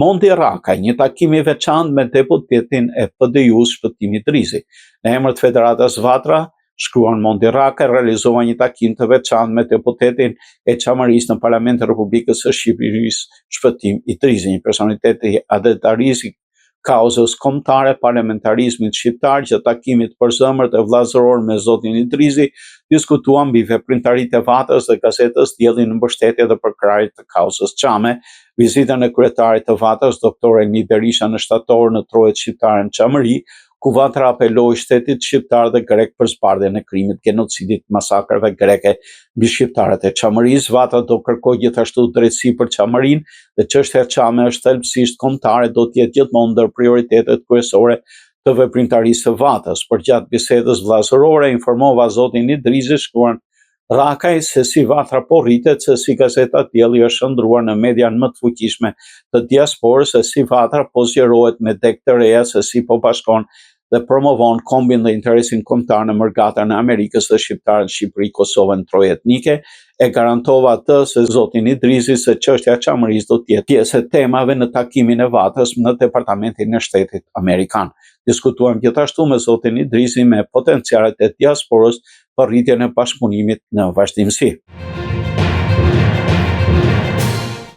Mondi Rakaj, një takim i veçantë me deputetin e PD-ju-s Shpëtimit Rizi. Në emër të Federatës Vatra, shkruan Mondi Rakaj, realizova një takim të veçantë me deputetin e Çamërisë në Parlamentin e Republikës së Shqipërisë Shpëtim Idrizi, një personalitet i adetarizit kauzës kombëtare parlamentarizmit shqiptar. Që takimit përzemërt e vllazëror me zotin Idrizi, diskutuan mbi veprimtaritë e Vatrës dhe gazetës Dielli në mbështetje dhe përkrahje të kauzës Çame, vizitën e kryetarit të Vatrës, doktor Emi Berisha në shtator në Trojet shqiptare në Çamëri, ku Vatra apeloi shtetit shqiptar dhe grek për zbardhjen e krimit genocidit, masakrave greke mbi shqiptarët e Çamërisë. Vatra do kërkojë gjithashtu drejtësi për Çamërinë dhe çështja Çame është thelbësisht kombëtare, do të jetë gjithmonë ndër prioritetet kryesore të veprimtarisë së Vatrës. Përgjatë bisedës vllazërore informova zotin Idrizi, shkruan Rakaj, se si Vatra po rritet, se si gazeta Dielli është shndruar në median më të fuqishme të diasporës, se si Vatra po zgjerohet me deg të reja, se si po bashkon dhe promovon kombin dhe interesin kombëtar në mërgatën e Amerikës dhe shqiptarët në Shqipëri, Kosovën, troj etnike. E garantova atë se zotin Idrizi se çështja e Çamërisë do të jetë pjesë e temave në takimin e Vatrës në Departamentin e Shtetit Amerikan. Diskutuam gjithashtu me zotin Idrizi me potencialet e diasporës për rritjen e bashkëpunimit në vazhdimsi.